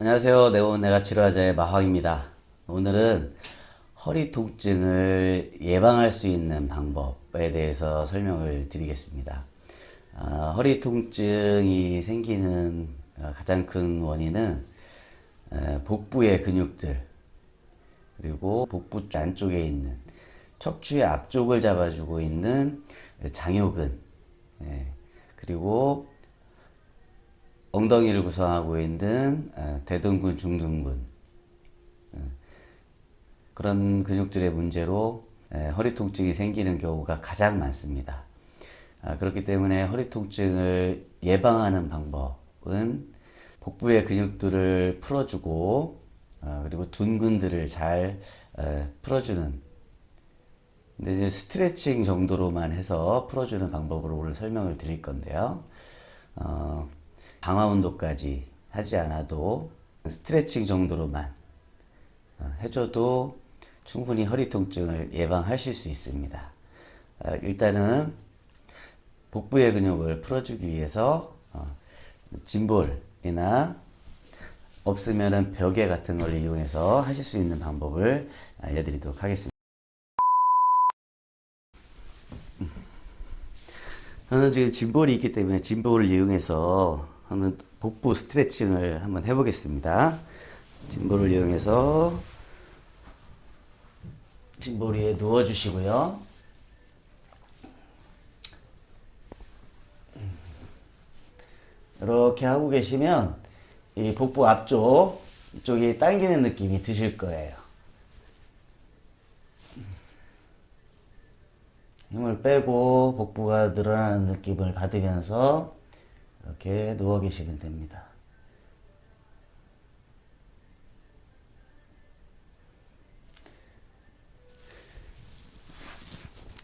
안녕하세요. 내가 치료하자의 마황입니다. 오늘은 허리 통증을 예방할 수 있는 방법에 대해서 설명을 드리겠습니다. 허리 통증이 생기는 가장 큰 원인은 복부의 근육들, 그리고 복부 안쪽에 있는 척추의 앞쪽을 잡아주고 있는 장요근, 그리고 엉덩이를 구성하고 있는 대둔근, 중둔근, 그런 근육들의 문제로 허리 통증이 생기는 경우가 가장 많습니다. 그렇기 때문에 허리 통증을 예방하는 방법은 복부의 근육들을 풀어주고, 그리고 둔근들을 잘 풀어주는, 근데 이제 스트레칭 정도로만 해서 풀어주는 방법으로 오늘 설명을 드릴 건데요. 강화 운동까지 하지 않아도 스트레칭 정도로만 해줘도 충분히 허리 통증을 예방하실 수 있습니다. 일단은 복부의 근육을 풀어주기 위해서 짐볼이나 없으면은 벽에 같은 걸 이용해서 하실 수 있는 방법을 알려드리도록 하겠습니다. 저는 지금 짐볼이 있기 때문에 짐볼을 이용해서 한번 복부 스트레칭을 한번 해보겠습니다. 짐볼을 이용해서 짐볼 위에 누워주시고요. 이렇게 하고 계시면 이 복부 앞쪽 이쪽이 당기는 느낌이 드실 거예요. 힘을 빼고 복부가 늘어나는 느낌을 받으면서 이렇게 누워 계시면 됩니다.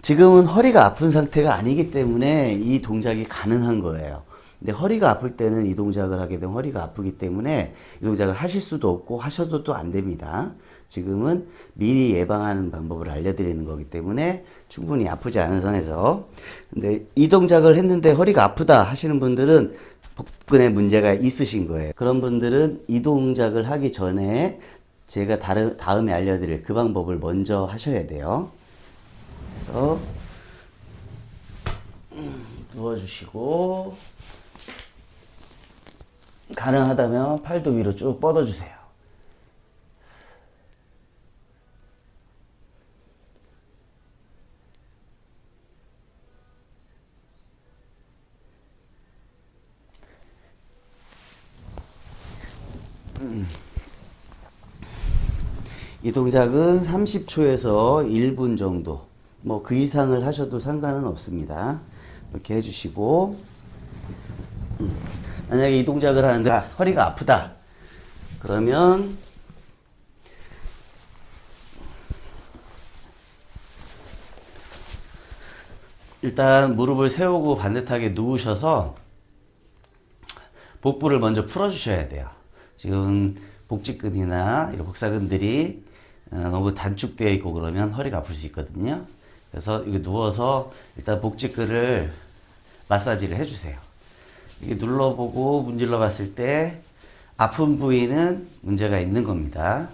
지금은 허리가 아픈 상태가 아니기 때문에 이 동작이 가능한 거예요. 근데 허리가 아플 때는 이 동작을 하게 되면 허리가 아프기 때문에 이 동작을 하실 수도 없고 하셔도 또 안 됩니다. 지금은 미리 예방하는 방법을 알려드리는 거기 때문에 충분히 아프지 않은 선에서. 근데 이 동작을 했는데 허리가 아프다 하시는 분들은 복근에 문제가 있으신 거예요. 그런 분들은 이 동작을 하기 전에 제가 다음에 알려드릴 그 방법을 먼저 하셔야 돼요. 그래서 누워주시고, 가능하다면 팔도 위로 쭉 뻗어주세요. 이 동작은 30초에서 1분 정도, 뭐 그 이상을 하셔도 상관은 없습니다. 이렇게 해주시고, 만약에 이 동작을 하는데 허리가 아프다 그러면 일단 무릎을 세우고 반듯하게 누우셔서 복부를 먼저 풀어 주셔야 돼요. 지금 복직근이나 이런 복사근들이 너무 단축되어 있고 그러면 허리가 아플 수 있거든요. 그래서 이거 누워서 일단 복직근을 마사지를 해주세요. 이게 눌러보고 문질러 봤을 때 아픈 부위는 문제가 있는 겁니다.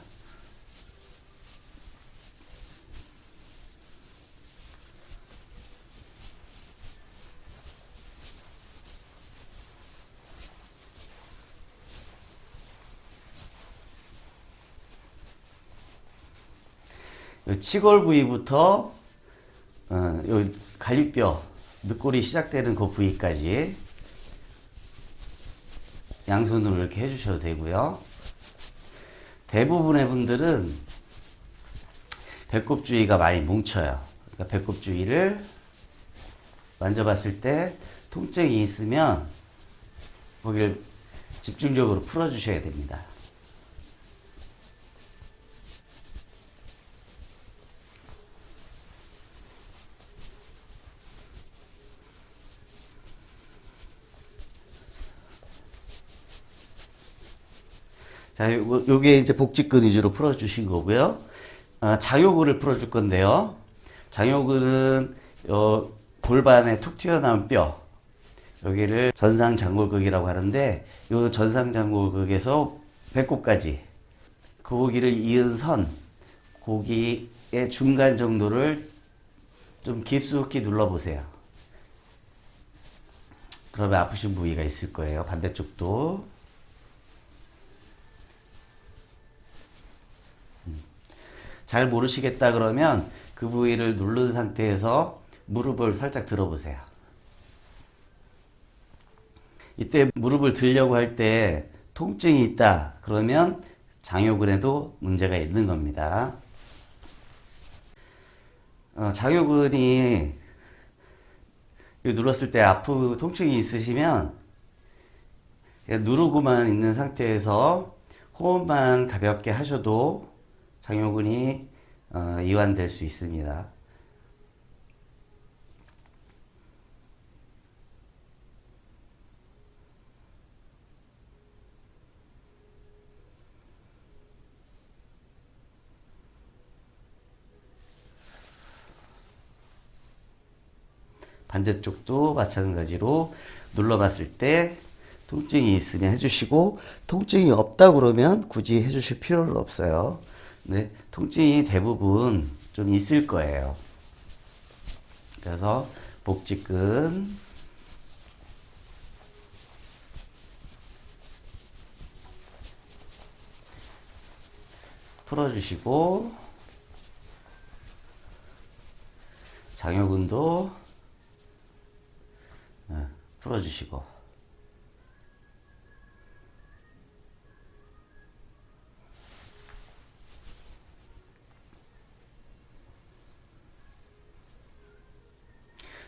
치골 부위부터 요 갈비뼈, 늑골이 시작되는 그 부위까지 양손으로 이렇게 해주셔도 되고요. 대부분의 분들은 배꼽 주위가 많이 뭉쳐요. 그러니까 배꼽 주위를 만져봤을 때 통증이 있으면 거기를 집중적으로 풀어주셔야 됩니다. 자, 요게 이제 복직근 위주로 풀어주신 거고요. 장요근을 풀어줄 건데요. 장요근은 골반에 툭 튀어나온 뼈, 여기를 전상장골극이라고 하는데, 이 전상장골극에서 배꼽까지 고기를 이은 선, 고기의 중간 정도를 좀 깊숙이 눌러보세요. 그러면 아프신 부위가 있을 거예요. 반대쪽도. 잘 모르시겠다 그러면 그 부위를 누른 상태에서 무릎을 살짝 들어보세요. 이때 무릎을 들려고 할 때 통증이 있다 그러면 장요근에도 문제가 있는 겁니다. 장요근이 눌렀을 때 통증이 있으시면 그냥 누르고만 있는 상태에서 호흡만 가볍게 하셔도 장요근이 이완될 수 있습니다. 반대쪽도 마찬가지로 눌러봤을 때 통증이 있으면 해주시고 통증이 없다 그러면 굳이 해주실 필요는 없어요. 네, 통증이 대부분 좀 있을 거예요. 그래서 복직근 풀어주시고 장요근도 풀어주시고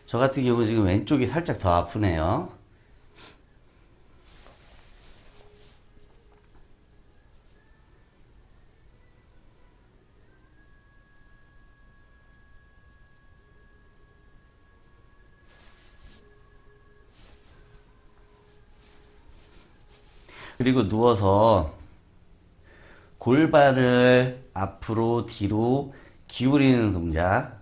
저 같은 경우 지금 왼쪽이 살짝 더 아프네요. 그리고 누워서 골반을 앞으로 뒤로 기울이는 동작,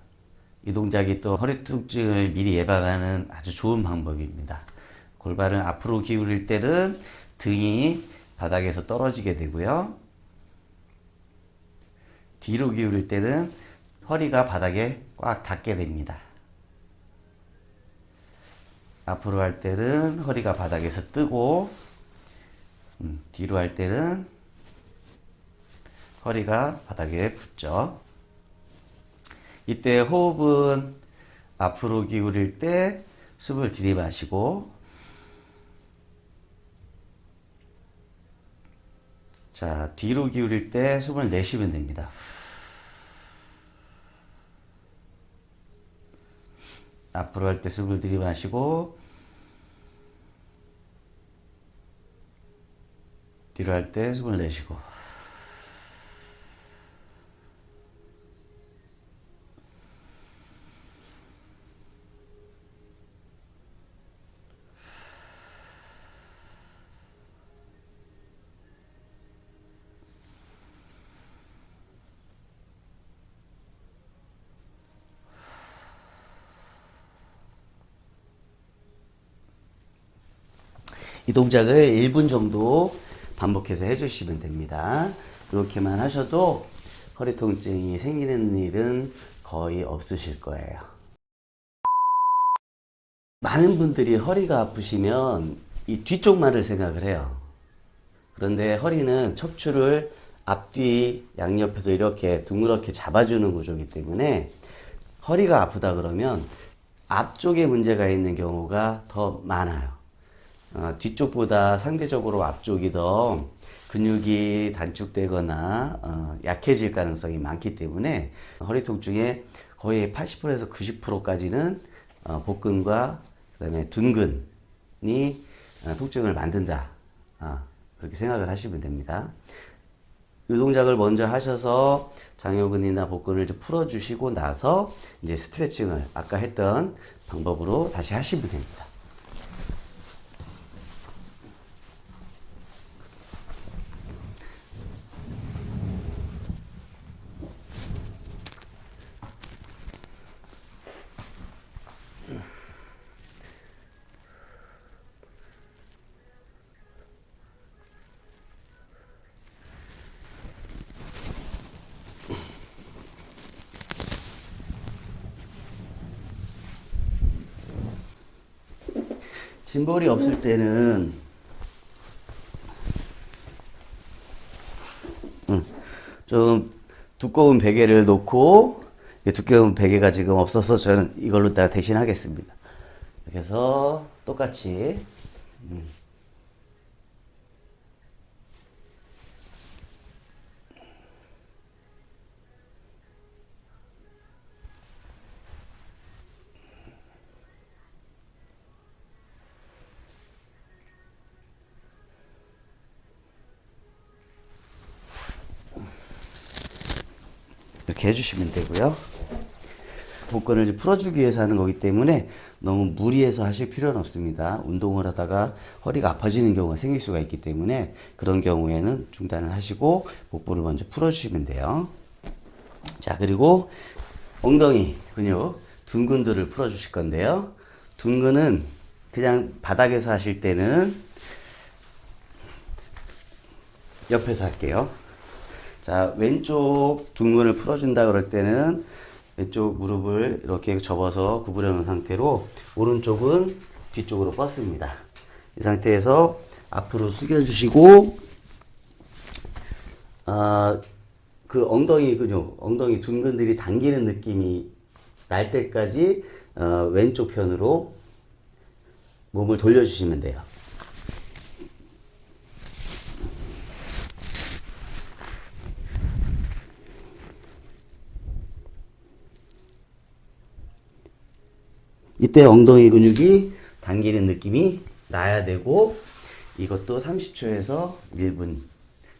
이 동작이 또 허리 통증을 미리 예방하는 아주 좋은 방법입니다. 골반을 앞으로 기울일 때는 등이 바닥에서 떨어지게 되고요. 뒤로 기울일 때는 허리가 바닥에 꽉 닿게 됩니다. 앞으로 할 때는 허리가 바닥에서 뜨고 뒤로 할 때는 허리가 바닥에 붙죠. 이때 호흡은 앞으로 기울일 때 숨을 들이마시고 자, 뒤로 기울일 때 숨을 내쉬면 됩니다. 앞으로 할 때 숨을 들이마시고 뒤로 할 때 숨을 내쉬고 이 동작을 1분 정도 반복해서 해주시면 됩니다. 이렇게만 하셔도 허리 통증이 생기는 일은 거의 없으실 거예요. 많은 분들이 허리가 아프시면 이 뒤쪽만을 생각을 해요. 그런데 허리는 척추를 앞뒤 양옆에서 이렇게 둥그렇게 잡아주는 구조이기 때문에 허리가 아프다 그러면 앞쪽에 문제가 있는 경우가 더 많아요. 뒤쪽보다 상대적으로 앞쪽이 더 근육이 단축되거나 약해질 가능성이 많기 때문에 허리 통증의 거의 80%에서 90%까지는 복근과 그다음에 둔근이 통증을 만든다. 그렇게 생각을 하시면 됩니다. 이 동작을 먼저 하셔서 장요근이나 복근을 좀 풀어주시고 나서 이제 스트레칭을 아까 했던 방법으로 다시 하시면 됩니다. 짐볼이 없을 때는 좀 두꺼운 베개를 놓고, 두꺼운 베개가 지금 없어서 저는 이걸로 다 대신 하겠습니다. 이렇게 해서 똑같이 이렇게 해주시면 되고요. 복근을 이제 풀어주기 위해서 하는 거기 때문에 너무 무리해서 하실 필요는 없습니다. 운동을 하다가 허리가 아파지는 경우가 생길 수가 있기 때문에 그런 경우에는 중단을 하시고 복부를 먼저 풀어주시면 돼요. 자, 그리고 엉덩이 근육, 둔근들을 풀어주실 건데요. 둔근은 그냥 바닥에서 하실 때는 옆에서 할게요. 자, 왼쪽 둔근을 풀어준다 그럴 때는 왼쪽 무릎을 이렇게 접어서 구부려 놓은 상태로 오른쪽은 뒤쪽으로 뻗습니다. 이 상태에서 앞으로 숙여주시고 그 엉덩이 근육, 엉덩이 둔근들이 당기는 느낌이 날 때까지 왼쪽 편으로 몸을 돌려주시면 돼요. 이때 엉덩이 근육이 당기는 느낌이 나야 되고, 이것도 30초에서 1분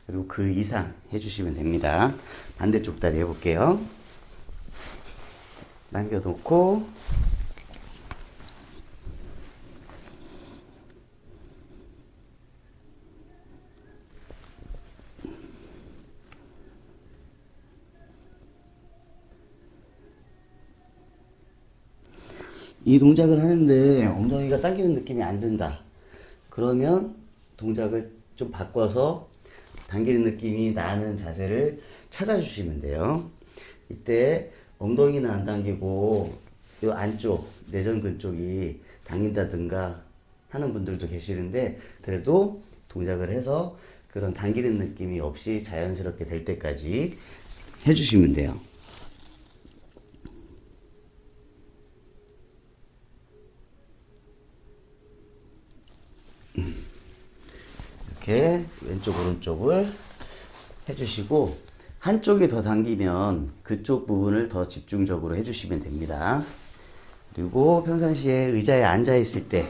그리고 그 이상 해주시면 됩니다. 반대쪽 다리 해볼게요. 남겨놓고 이 동작을 하는데 엉덩이가 당기는 느낌이 안 든다. 그러면 동작을 좀 바꿔서 당기는 느낌이 나는 자세를 찾아주시면 돼요. 이때 엉덩이는 안 당기고 이 안쪽 내전근 쪽이 당긴다든가 하는 분들도 계시는데, 그래도 동작을 해서 그런 당기는 느낌이 없이 자연스럽게 될 때까지 해주시면 돼요. 이렇게 왼쪽 오른쪽을 해주시고, 한쪽이 더 당기면 그쪽 부분을 더 집중적으로 해주시면 됩니다. 그리고 평상시에 의자에 앉아 있을 때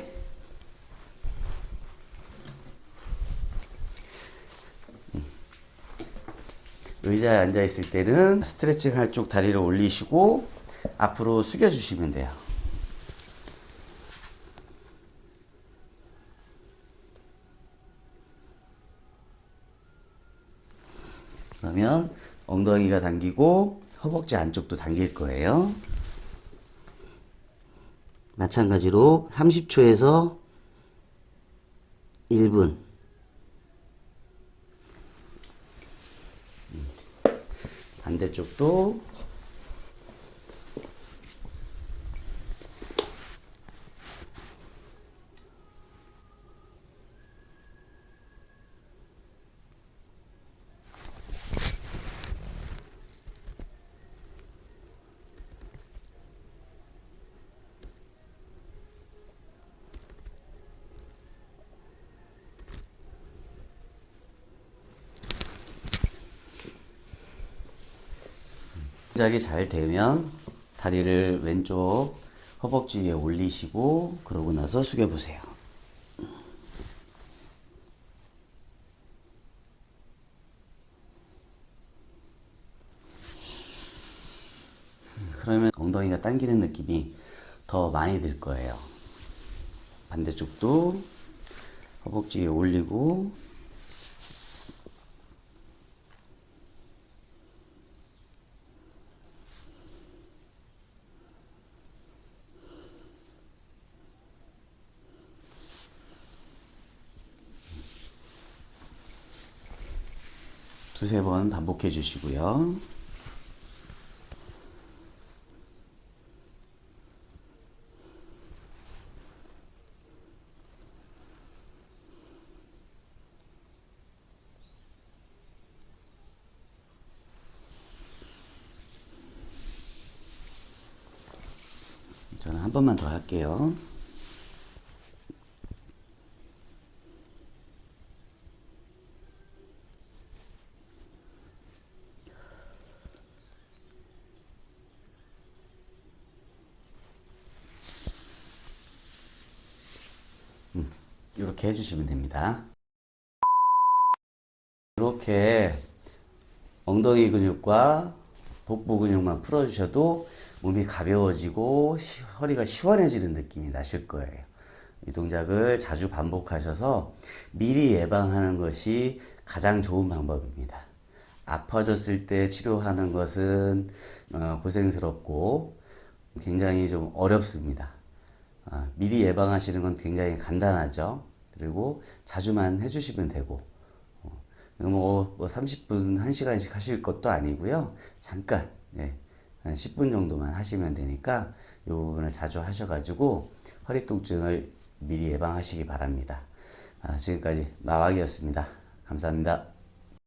의자에 앉아 있을 때는 스트레칭 할 쪽 다리를 올리시고 앞으로 숙여 주시면 돼요. 그러면 엉덩이가 당기고 허벅지 안쪽도 당길 거예요. 마찬가지로 30초에서 1분. 반대쪽도 동작이 잘 되면 다리를 왼쪽 허벅지 위에 올리시고 그러고 나서 숙여 보세요. 그러면 엉덩이가 당기는 느낌이 더 많이 들 거예요. 반대쪽도 허벅지 위에 올리고 두세 번 반복해 주시고요. 한 번만 더 할게요. 이렇게 해주시면 됩니다. 이렇게 엉덩이 근육과 복부 근육만 풀어주셔도 몸이 가벼워지고 허리가 시원해지는 느낌이 나실 거예요. 이 동작을 자주 반복하셔서 미리 예방하는 것이 가장 좋은 방법입니다. 아파졌을 때 치료하는 것은 고생스럽고 굉장히 좀 어렵습니다. 미리 예방하시는 건 굉장히 간단하죠. 그리고 자주만 해주시면 되고, 뭐 30분, 1시간씩 하실 것도 아니고요. 잠깐, 한 10분 정도만 하시면 되니까 이 부분을 자주 하셔가지고 허리 통증을 미리 예방하시기 바랍니다. 지금까지 마왁이었습니다. 감사합니다.